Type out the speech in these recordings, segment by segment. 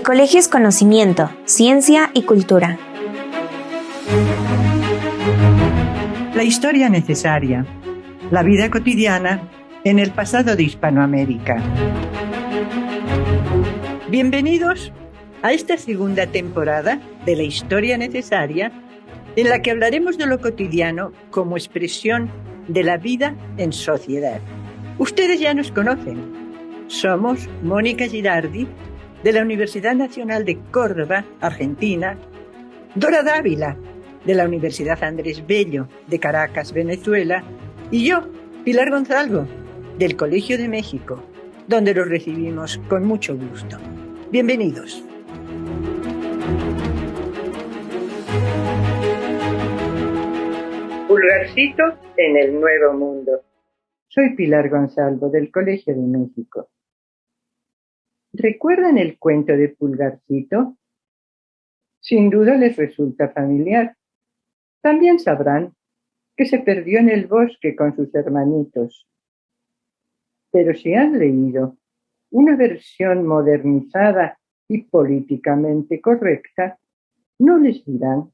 colegio es conocimiento, ciencia y cultura. La historia necesaria. La vida cotidiana en el pasado de Hispanoamérica. Bienvenidos a esta segunda temporada de La historia necesaria, en la que hablaremos de lo cotidiano como expresión de la vida en sociedad. Ustedes ya nos conocen. Somos Mónica Girardi, de la Universidad Nacional de Córdoba, Argentina; Dora Dávila, de la Universidad Andrés Bello, de Caracas, Venezuela; y yo, Pilar Gonzalvo, del Colegio de México, donde los recibimos con mucho gusto. Bienvenidos. Pulgarcito en el Nuevo Mundo. Soy Pilar Gonzalvo, del Colegio de México. ¿Recuerdan el cuento de Pulgarcito? Sin duda les resulta familiar. También sabrán que se perdió en el bosque con sus hermanitos. Pero si han leído una versión modernizada y políticamente correcta, no les dirán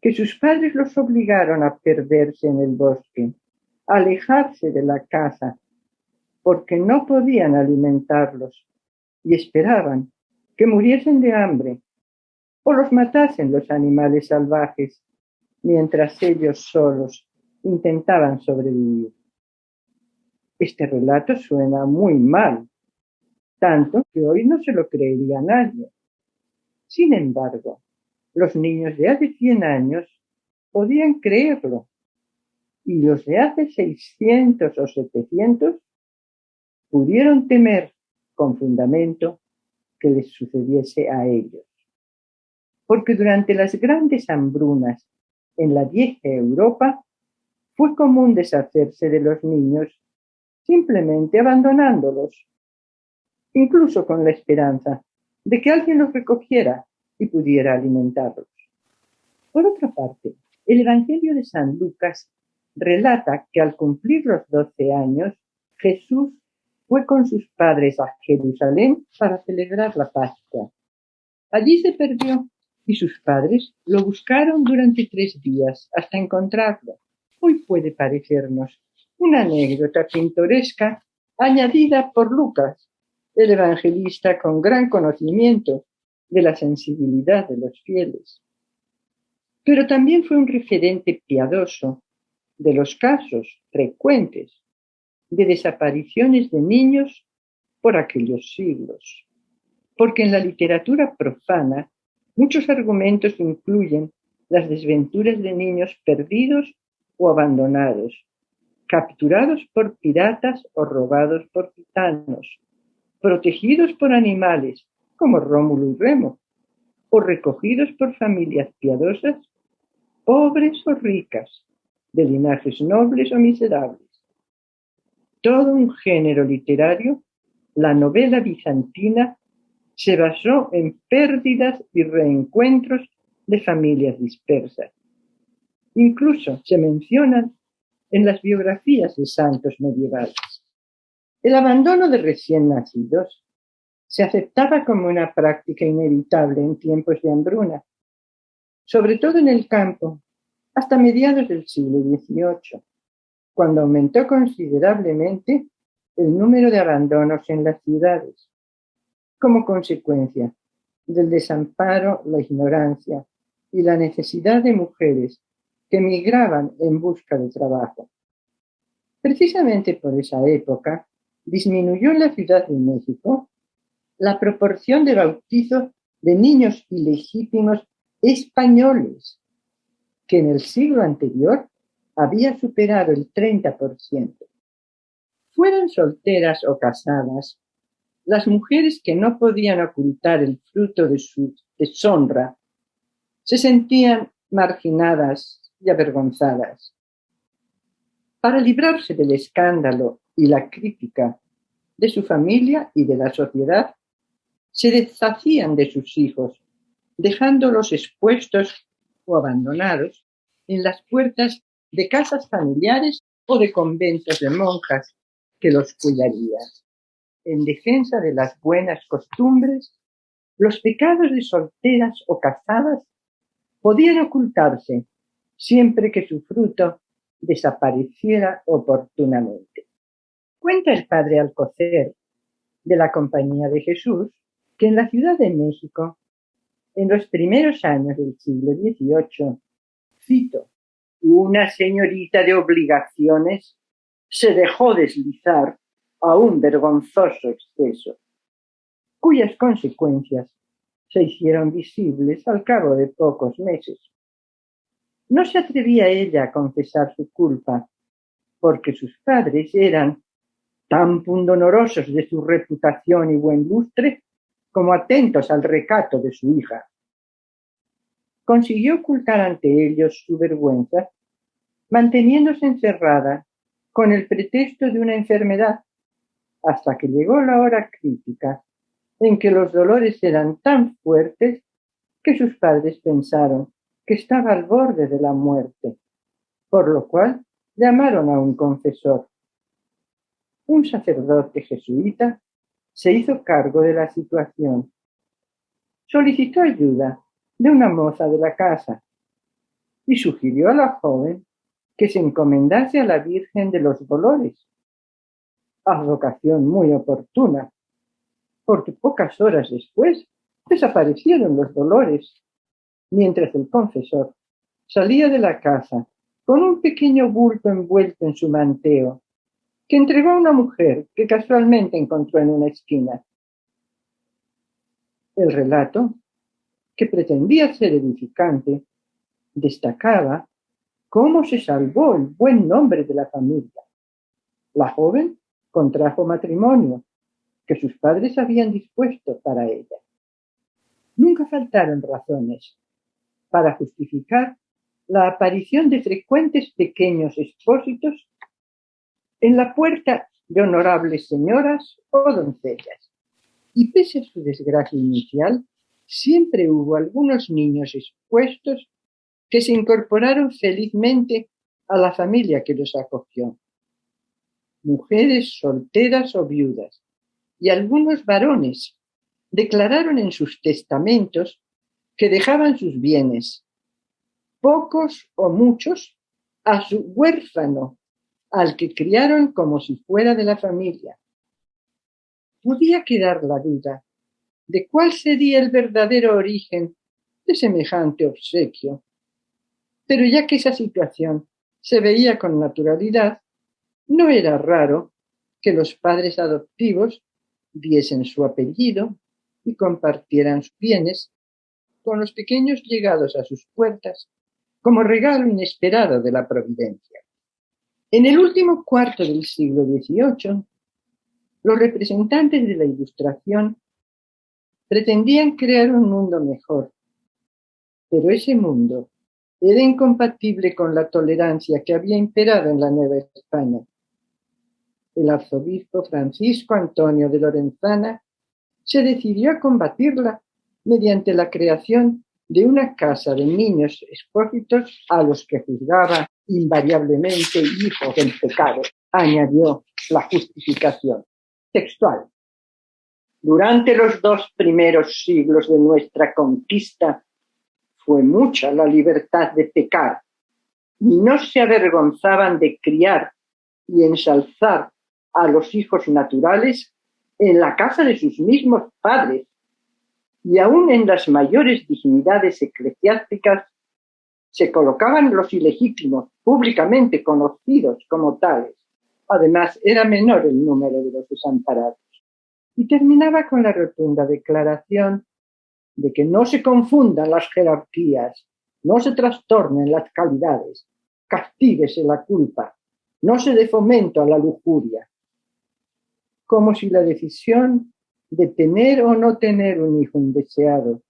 que sus padres los obligaron a perderse en el bosque, a alejarse de la casa, porque no podían alimentarlos y esperaban que muriesen de hambre o los matasen los animales salvajes, mientras ellos solos intentaban sobrevivir. Este relato suena muy mal, tanto que hoy no se lo creería nadie. Sin embargo, los niños de hace 100 años podían creerlo, y los de hace 600 o 700 pudieron temer con fundamento que les sucediese a ellos. Porque durante las grandes hambrunas en la vieja Europa fue común deshacerse de los niños simplemente abandonándolos, incluso con la esperanza de que alguien los recogiera y pudiera alimentarlos. Por otra parte, el Evangelio de San Lucas relata que al cumplir los 12 años, Jesús fue con sus padres a Jerusalén para celebrar la Pascua. Allí se perdió y sus padres lo buscaron durante 3 días hasta encontrarlo. Hoy puede parecernos una anécdota pintoresca añadida por Lucas, el evangelista con gran conocimiento de la sensibilidad de los fieles. Pero también fue un referente piadoso de los casos frecuentes de desapariciones de niños por aquellos siglos. Porque en la literatura profana muchos argumentos incluyen las desventuras de niños perdidos o abandonados, capturados por piratas o robados por gitanos, protegidos por animales como Rómulo y Remo, o recogidos por familias piadosas, pobres o ricas, de linajes nobles o miserables. Todo un género literario, la novela bizantina, se basó en pérdidas y reencuentros de familias dispersas. Incluso se mencionan en las biografías de santos medievales. El abandono de recién nacidos se aceptaba como una práctica inevitable en tiempos de hambruna, sobre todo en el campo, hasta mediados del siglo XVIII, cuando aumentó considerablemente el número de abandonos en las ciudades, como consecuencia del desamparo, la ignorancia y la necesidad de mujeres que migraban en busca de trabajo. Precisamente por esa época disminuyó en la Ciudad de México la proporción de bautizos de niños ilegítimos españoles, que en el siglo anterior había superado el 30%. Fueran solteras o casadas, las mujeres que no podían ocultar el fruto de su deshonra se sentían marginadas y avergonzadas. Para librarse del escándalo y la crítica de su familia y de la sociedad, se deshacían de sus hijos, dejándolos expuestos o abandonados en las puertas de casas familiares o de conventos de monjas que los cuidarían, en defensa de las buenas costumbres Los pecados de solteras o casadas podían ocultarse siempre que su fruto desapareciera oportunamente. Cuenta el padre Alcocer de la Compañía de Jesús que en la Ciudad de México, en los primeros años del siglo XVIII, cito, una señorita de obligaciones se dejó deslizar a un vergonzoso exceso, cuyas consecuencias se hicieron visibles al cabo de pocos meses. No se atrevía ella a confesar su culpa, porque sus padres eran tan pundonorosos de su reputación y buen lustre como atentos al recato de su hija. Consiguió ocultar ante ellos su vergüenza, manteniéndose encerrada con el pretexto de una enfermedad, hasta que llegó la hora crítica en que los dolores eran tan fuertes que sus padres pensaron que estaba al borde de la muerte, por lo cual llamaron a un confesor. Un sacerdote jesuita se hizo cargo de la situación. Solicitó ayuda de una moza de la casa y sugirió a la joven que se encomendase a la Virgen de los Dolores, advocación muy oportuna, porque pocas horas después desaparecieron los dolores, mientras el confesor salía de la casa con un pequeño bulto envuelto en su manteo, que entregó a una mujer que casualmente encontró en una esquina. El relato, que pretendía ser edificante, destacaba cómo se salvó el buen nombre de la familia. La joven contrajo matrimonio que sus padres habían dispuesto para ella. Nunca faltaron razones para justificar la aparición de frecuentes pequeños expósitos en la puerta de honorables señoras o doncellas. Y pese a su desgracia inicial, siempre hubo algunos niños expuestos que se incorporaron felizmente a la familia que los acogió. Mujeres solteras o viudas y algunos varones declararon en sus testamentos que dejaban sus bienes, pocos o muchos, a su huérfano, al que criaron como si fuera de la familia. Podía quedar la duda de cuál sería el verdadero origen de semejante obsequio, pero ya que esa situación se veía con naturalidad, no era raro que los padres adoptivos diesen su apellido y compartieran sus bienes con los pequeños llegados a sus puertas como regalo inesperado de la providencia. En el último cuarto del siglo XVIII, los representantes de la Ilustración pretendían crear un mundo mejor, pero ese mundo era incompatible con la tolerancia que había imperado en la Nueva España. El arzobispo Francisco Antonio de Lorenzana se decidió a combatirla mediante la creación de una casa de niños expósitos a los que juzgaba invariablemente hijos del pecado, añadió la justificación. Textual. Durante los 2 primeros siglos de nuestra conquista fue mucha la libertad de pecar y no se avergonzaban de criar y ensalzar a los hijos naturales en la casa de sus mismos padres, y aún en las mayores dignidades eclesiásticas se colocaban los ilegítimos, públicamente conocidos como tales. Además, era menor el número de los desamparados. Y terminaba con la rotunda declaración de que no se confundan las jerarquías, no se trastornen las calidades, castíguese la culpa, no se dé fomento a la lujuria. Como si la decisión de tener o no tener un hijo indeseado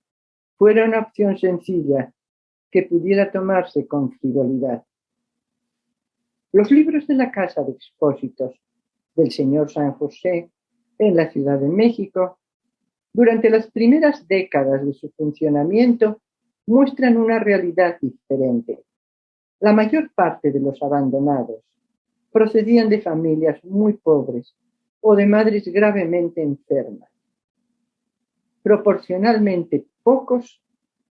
fuera una opción sencilla que pudiera tomarse con frivolidad. Los libros de la Casa de Expósitos del señor San José en la Ciudad de México, durante las primeras décadas de su funcionamiento, muestran una realidad diferente. La mayor parte de los abandonados procedían de familias muy pobres o de madres gravemente enfermas. proporcionalmente pocos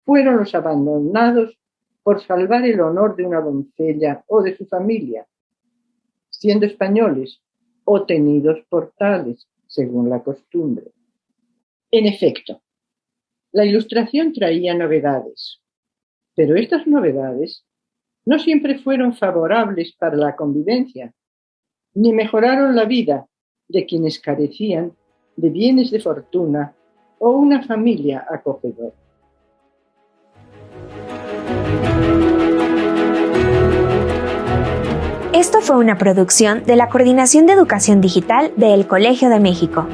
fueron los abandonados por salvar el honor de una doncella o de su familia, siendo españoles o tenidos por tales, según la costumbre. En efecto, la Ilustración traía novedades, pero estas novedades no siempre fueron favorables para la convivencia, ni mejoraron la vida de quienes carecían de bienes de fortuna o una familia acogedora. Esto fue una producción de la Coordinación de Educación Digital del Colegio de México.